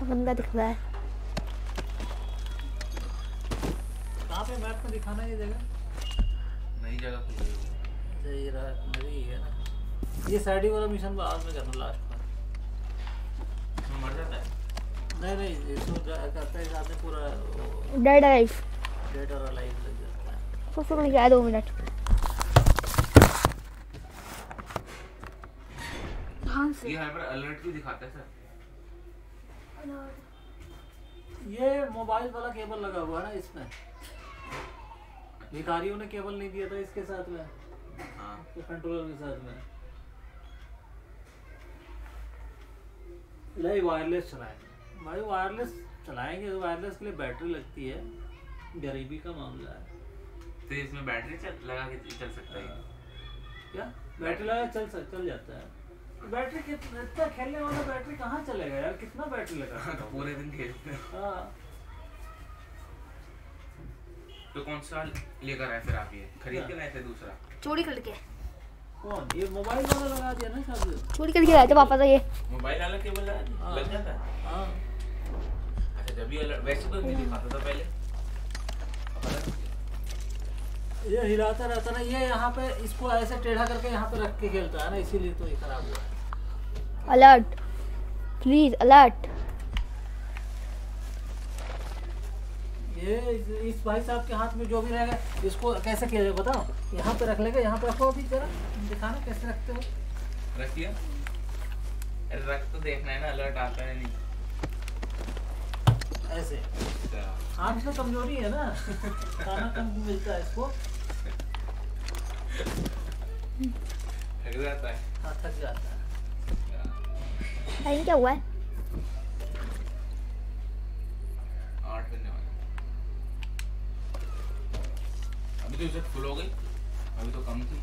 Speaker 1: गंदा दिख रहा है।
Speaker 6: कहाँ पे मैप में दिखाना ये जगह?
Speaker 2: नई जगह खुल गई होगी।
Speaker 6: अच्छा ये रहा, नदी है ना। ये साइड वाला मिशन बाद में करना, लास्ट में।
Speaker 2: इसमें मर जाता है?
Speaker 6: नहीं इसको करता है साथ में पूरा
Speaker 1: डेड लाइफ
Speaker 6: डेड और अलाइव लग जाता है।
Speaker 1: तो फिर क्या 2 मिनट कहाँ से?
Speaker 2: ये हाइपर अलर्ट क्यों दिखाता है सर?
Speaker 6: ये मोबाइल वाला केबल लगा हुआ है ना इसमें। भिखारियों ने केबल नहीं दिया था इसके साथ में,
Speaker 2: हाँ।
Speaker 6: तो कंट्रोलर के साथ में नहीं वायरलेस चलाएंगे भाई। वायरलेस चलाएंगे तो वायरलेस के लिए बैटरी लगती है, गरीबी का मामला है।
Speaker 2: तो इसमें बैटरी लगा के चल सकता है
Speaker 6: क्या? बैटरी लगा चल जाता है। बैटरी कितना खेलने वाला बैटरी कहाँ चलेगा यार? कितना बैटरी लगा?
Speaker 2: तो पूरे दिन खेलते हैं।
Speaker 6: हाँ।
Speaker 2: तो कौन सा लेकर आए फिर आप? ये खरीद के लाए थे दूसरा?
Speaker 1: चोरी करके।
Speaker 6: कौन? ये मोबाइल वाला लगा दिया ना सब।
Speaker 1: चोरी करके लाए थे पापा। तो ये
Speaker 2: मोबाइल वाला केबल लग जाता है?
Speaker 6: हाँ।
Speaker 2: अच्छा जब भी वैसे तो नहीं दिखाता था पहले।
Speaker 6: ये हिलाता रहता ना, ये यहाँ पे इसको ऐसे टेढ़ा करके यहाँ पे रख के खेलता है ना, इसीलिए तो ये खराब हुआ है।
Speaker 1: Alert please alert.
Speaker 6: ये इस भाई साहब के हाथ में जो भी रहेगा इसको कैसे किया जाए बताओ? यहाँ पे रख लेंगे, यहाँ पे रखो, अभी जरा दिखाना कैसे रखते हो।
Speaker 2: रखिए, रख तो देखना है ना, अलर्ट आता है नहीं
Speaker 6: ऐसे। आँख में कमजोरी है ना, खाना कम मिलता है इसको,
Speaker 2: थक जाता है।
Speaker 6: हाँ थक जाता है।
Speaker 1: क्या हुआ है?
Speaker 2: 8 बजने वाले। अभी तो इज्जत फुल हो गई, अभी तो कम थी।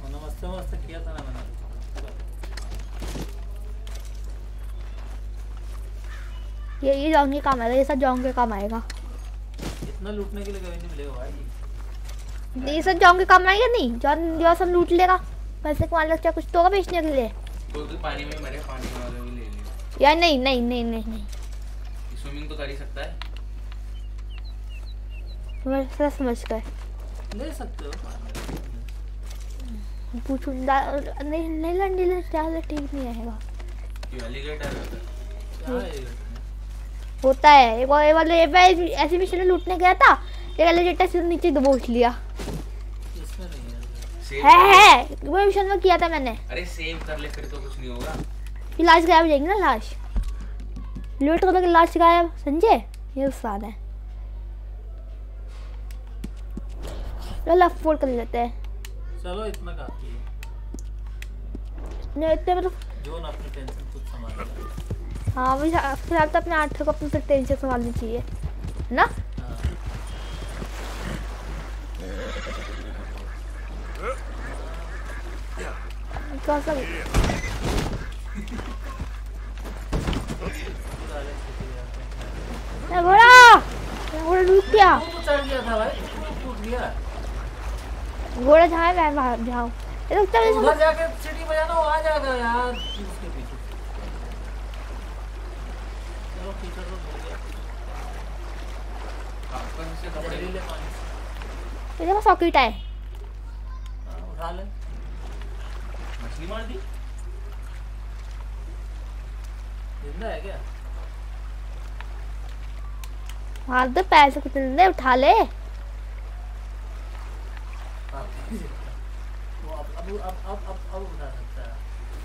Speaker 6: और नमस्ते वमस्ते किया था ना मैंने।
Speaker 1: ये जॉन्ग के काम आएगा, ये सब जॉन्ग के काम आएगा।
Speaker 6: इतना लूटने के लिए कभी नहीं मिलेगा भाई।
Speaker 1: ये सब जॉन्ग के काम आएगा नहीं, जॉन जो सब लूट लेगा पैसे कमा लगता है, कुछ तो होगा बेचने के लिए।
Speaker 2: कोई पानी में मरे, पानी वाला भी ले ले
Speaker 1: यार नहीं नहीं नहीं नहीं नहीं,
Speaker 2: स्विमिंग तो कर ही सकता है।
Speaker 1: तुम्हें समझ कर
Speaker 6: ले सकते हो।
Speaker 1: पूछूं नहीं नहीं लंडी ज़्यादा ठीक नहीं आएगा।
Speaker 2: क्यों एलिगेटर
Speaker 1: होता है। एक बार ऐसे मिशन में लूटने गया था, एक एलिगेटर से नीचे दबोच लिया।
Speaker 6: इसमें नहीं
Speaker 1: है वो मिशन में किया था मैंने।
Speaker 2: अरे सेव कर ले फिर तो कुछ नहीं होगा।
Speaker 1: ये लाश गायब हो जाएगी ना, लाश लूट करोगे लाश गायब, समझे? ये नुकसान है। चलो फोड़ कर लेते हैं।
Speaker 6: चलो इतना काफी है।
Speaker 1: नहीं इतने मतलब
Speaker 6: जो ना अपनी टेंशन खुद संभाल।
Speaker 1: हाँ वही फिलहाल तो अपने 8 को अपने टेंशन संभालनी चाहिए ना। घोड़ा घोड़ा डूब गया।
Speaker 6: चढ़ गया था भाई। दिया
Speaker 1: घोड़ा जहाँ है मैं वहाँ जाऊँ। ये तो चल
Speaker 6: उधर जाके सिटी बजाना, वो आ जाएगा यार उसके पीछे। चलो पीछे तो हो गया। जल्दी ले पानी।
Speaker 1: मेरे पास सॉकेट है।
Speaker 6: उठा ले।
Speaker 2: मछली मार दी।
Speaker 6: जिंदा है क्या?
Speaker 1: मार दे पैसे को दे, उठा ले।
Speaker 6: अब उठा सकता है।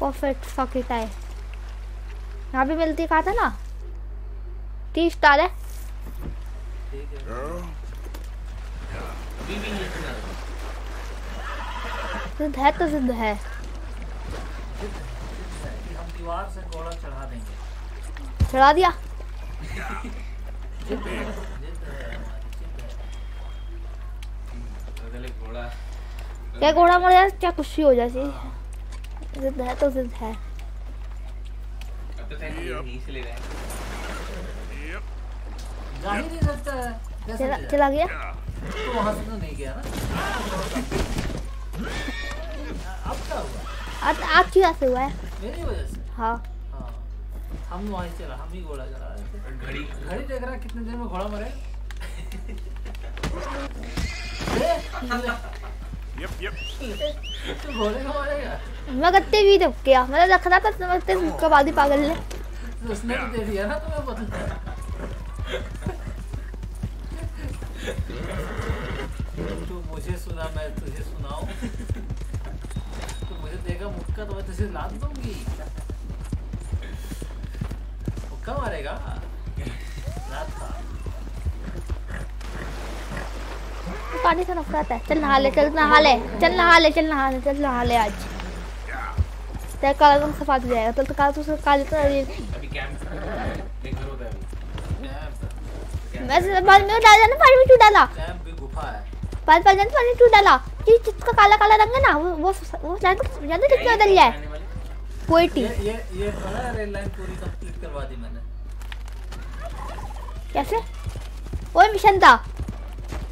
Speaker 1: परफेक्ट सॉकेट है। यहाँ भी मिलती कहा था ना 30 स्टार है।
Speaker 6: ठीक है।
Speaker 2: अभी भी नहीं सुना।
Speaker 1: जिद है तो जिद है।
Speaker 6: कि हम दीवार से घोड़ा चढ़ा देंगे।
Speaker 1: चढ़ा दिया।
Speaker 6: जिद है हमारी, जिद है।
Speaker 2: अगले घोड़ा
Speaker 1: क्या घोड़ा मर जाए क्या खुशी हो जाती। जिद है तो जिद है।
Speaker 2: अब तो यहीं से ले रहे हैं।
Speaker 6: जा ही नहीं सकता है। कैसे ले जाए?
Speaker 1: चला गया।
Speaker 6: तो वहाँ से तो नहीं गया ना। अब क्या हुआ?
Speaker 1: आज की से हुआ है।
Speaker 6: मेरी वजह से।
Speaker 1: हाँ
Speaker 6: हाँ, हम वहीं चला, हम ही घोड़ा चला रहे थे।
Speaker 2: घड़ी
Speaker 6: घड़ी देख रहा है कितने देर में घोड़ा मरे। तो घोड़े को मारेगा।
Speaker 1: मैं गत्ते भी दब गया, मैंने रख रहा था समझते कबादी पागल ने।
Speaker 6: तो उसने भी दे दिया ना तुम्हें पता। तू मुझे सुना, मैं तुझे सुनाऊं। तो मुझे देगा मुक्का तो मैं तुझे लाद दूंगी। मुक्का मारेगा। लाद खा।
Speaker 1: पानी से नफरत है। चल नहा ले, चल नहा ले, चल नहा ले, चल नहा ले, चल नहा ले आज। तेरा काला रंग सफा हो जाएगा। तो काला तो काले तो
Speaker 2: अभी कैंप एक घर होता है अभी।
Speaker 1: मैं बाद में डाला ना, पानी में क्यों डाला?
Speaker 6: कैंप भी गुफा है।
Speaker 1: पानी पानी क्यों डाला? जिसका काला काला रंग है ना वो जानते कितना बदल जाए। पोएटी
Speaker 6: ये बड़ा रेल लाइन पूरी कंप्लीट करवा दी मैंने।
Speaker 1: कैसे? वो मिशन था।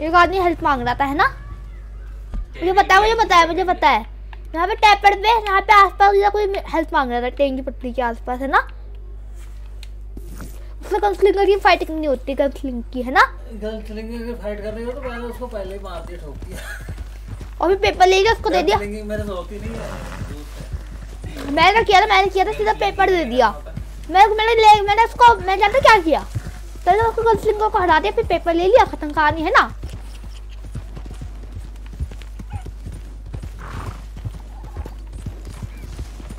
Speaker 1: एक आदमी हेल्प मांग रहा था है ना। मुझे पता है। यहाँ पे टैपर पे यहाँ पे आसपास कोई हेल्प मांग रहा था ट्रेन की पटरी के आसपास है ना। उससे गनस्लिंगर की फाइटिंग नहीं होती, गनस्लिंग की है ना।
Speaker 6: गनस्लिंगर की फाइट कर रही हो तो मैंने उसको पहले ही मार दिया, ठोक दिया।
Speaker 1: और फिर पेपर ले लिया, उसको दे दिया।
Speaker 6: गनस्लिंगिंग मेरे से होती नहीं है।
Speaker 1: मैंने किया था सीधा पेपर दे दिया। मैंने उसको मैं जानता क्या किया, पहले उसको गनस्लिंगर को हटा दिया, फिर पेपर ले लिया, खत्म कहानी है ना।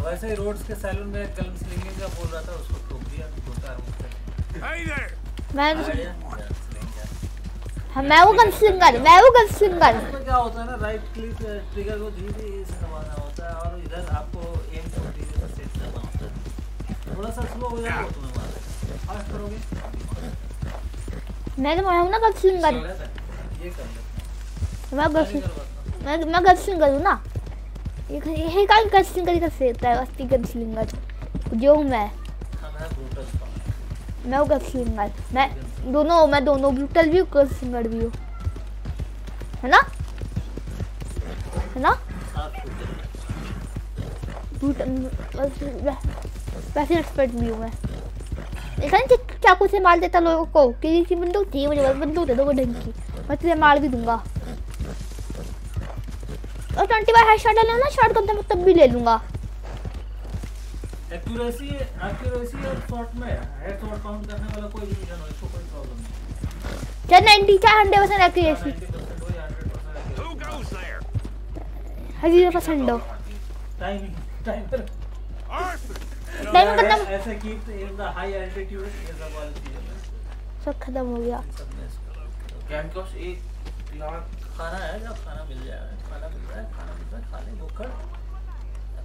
Speaker 6: वैसे ही रोड्स के सैलून में गनस्लिंगिंग का बोल रहा था, उसको ठोक दिया।
Speaker 1: मैं वो गनस्लिंगर।
Speaker 6: इसमें क्या होता है ना, राइट क्लिक ट्रिगर को धीरे से दबाना होता है और इधर आपको एम को धीरे से सेट करना होता है। थोड़ा सा स्लो हो जाएगा तुम्हें मारना। फास्ट करोगे।
Speaker 1: मैं तो हूँ ना गनस्लिंगर।
Speaker 6: ये कर ले।
Speaker 1: मैं गनस्लिंगर हूँ ना। ये का गनस्लिंगर कर सकता है, असली गनस्लिंगर जो हूँ मैं। मैं हूँ गनस्लिंगर। मैं दोनों ब्रूटल भी हूँ, गनस्लिंगर भी हूँ, है ना। वैसे एक्सपर्ट भी हूँ मैं। देखा नहीं चाकू से मार देता लोगों को। किसी बंदूक चाहिए मुझे, बस बंदूक दे दो ढंग की, मैं तुझे मार भी दूंगा। और 20 बार हेडशॉट ले लेना, शॉटगन तो मैं तब भी ले लूंगा।
Speaker 6: एक्यूरेसी और शॉट में हेडशॉट काउंट करने वाला कोई भी गन हो, इसको कोई प्रॉब्लम नहीं।
Speaker 1: क्या 90% एक्यूरेसी, 0% हो।
Speaker 6: टाइमर
Speaker 1: खत्म,
Speaker 6: ऐसे keep in the high altitude, ये सब वाली चीजें
Speaker 1: सब खत्म हो गया।
Speaker 2: कैंप का एक लाख
Speaker 6: खाना है, जब खाना मिल जाएगा, खाना मिल रहा है, खा ले, भूख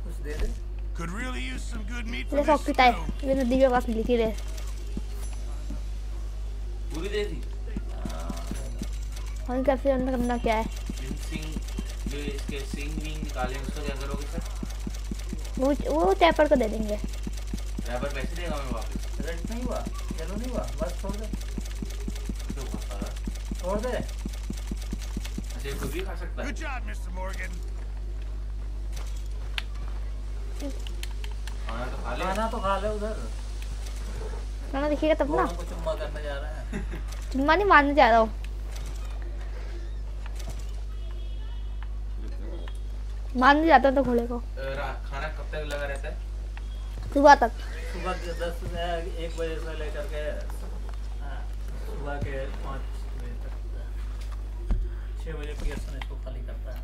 Speaker 6: कुछ दे दे।
Speaker 4: Could really use some good meat
Speaker 1: ले
Speaker 4: from
Speaker 1: सॉफ्ट
Speaker 4: this
Speaker 1: है,
Speaker 4: stove.
Speaker 1: ये नदी के पास मिली थी रे।
Speaker 2: पूरी दे दी।
Speaker 1: और कैसे अंदर करना क्या है?
Speaker 2: जो इसके सिंग विंग निकाले उसको क्या करोगे सर?
Speaker 1: वो टैपर को दे देंगे।
Speaker 2: रैपर पैसे देगा मैं वापस।
Speaker 6: रेड नहीं हुआ, येलो नहीं हुआ, बस छोड़ दे।
Speaker 2: तो बहुत सारा।
Speaker 6: छोड़ दे।
Speaker 2: बच्चे खुद भी खा सकता है।
Speaker 4: Good job, Mr. Morgan.
Speaker 2: खाना तो खा ले।
Speaker 6: खाना तो खा ले उधर।
Speaker 1: खाना दिखेगा तब ना।
Speaker 6: घोड़ों को चुम्मा करने जा रहा है।
Speaker 1: चुम्मा नहीं मारने जा रहा हूँ। मारने जाता हूँ तो घोड़े को।
Speaker 2: खाना कब तक लगा रहता है?
Speaker 1: सुबह तक।
Speaker 6: सुबह के 1 बजे से लेकर के सुबह के 5 बजे तक 6 बजे पियर्सन इसको खाली करता है,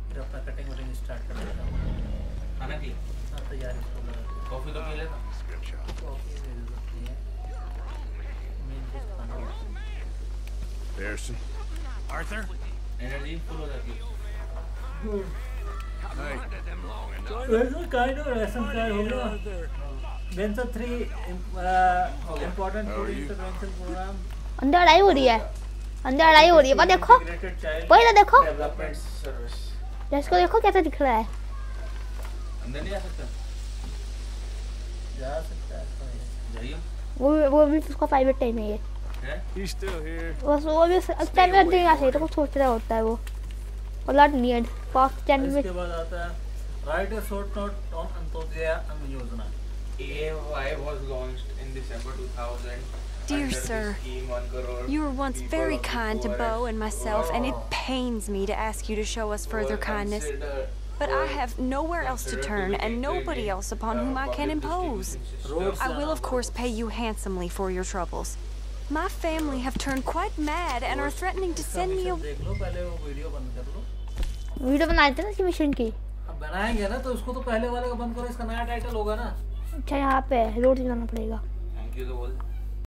Speaker 6: फिर अपना कटिंग वटिंग स्टार्ट कर देता है।
Speaker 2: खाना की
Speaker 6: तैयारी इसको लगा।
Speaker 2: कॉफी तो पी लेता।
Speaker 6: कॉफी की जरूरत नहीं है, मेन चीज खाना होता है।
Speaker 4: Pearson. Arthur?
Speaker 2: एनर्जी फुल हो जाती है।
Speaker 4: Hey.
Speaker 6: Kind of ration card हो गया। Benson 3 important food intervention program।
Speaker 1: अंदर लड़ाई हो रही है। अंदर लड़ाई हो रही है। वो देखो। वही तो देखो।
Speaker 2: Development service.
Speaker 1: इसको देखो कैसा दिख रहा है।
Speaker 2: अंदर नहीं जा सकता।
Speaker 6: जा सकता है।
Speaker 2: जाइए।
Speaker 1: वो भी उसका प्राइवेट टाइम है ये।
Speaker 4: He's still here.
Speaker 1: बस वो भी उस टाइम में नहीं आ सकता तो कुछ सोच रहा होता है वो। अलर्ट नीड फास्ट टाइम में।
Speaker 6: इसके बाद आता है right a short note on Antyodaya अन्न योजना।
Speaker 2: AAY was launched in December 2000.
Speaker 3: Dear
Speaker 2: under the
Speaker 3: sir,
Speaker 2: scheme 1 crore
Speaker 3: You were once
Speaker 2: people
Speaker 3: very
Speaker 2: of the
Speaker 3: kind to
Speaker 2: poorest
Speaker 3: Bo and myself, and it pains me to ask you to show us further
Speaker 2: were
Speaker 3: kindness.
Speaker 2: considered-
Speaker 3: But I
Speaker 2: were
Speaker 3: have nowhere else to
Speaker 2: considered
Speaker 3: turn
Speaker 2: be
Speaker 3: and nobody
Speaker 2: dictated,
Speaker 3: else upon whom I can
Speaker 2: public
Speaker 3: impose.
Speaker 2: distribution
Speaker 6: Roads
Speaker 2: system.
Speaker 3: I will, of course, pay you handsomely for your troubles. My family have turned quite mad and are threatening to send me
Speaker 6: देख लो, पहले वो video बंद कर लो।
Speaker 1: Video बनाए थे ना इस mission की।
Speaker 6: अब बनाएंगे ना तो उसको तो पहले वाले का बंद करो, इसका नया टाइटल होगा ना।
Speaker 1: अच्छा यहाँ पे रोड जाना पड़ेगा।
Speaker 2: Thank you तो बोल।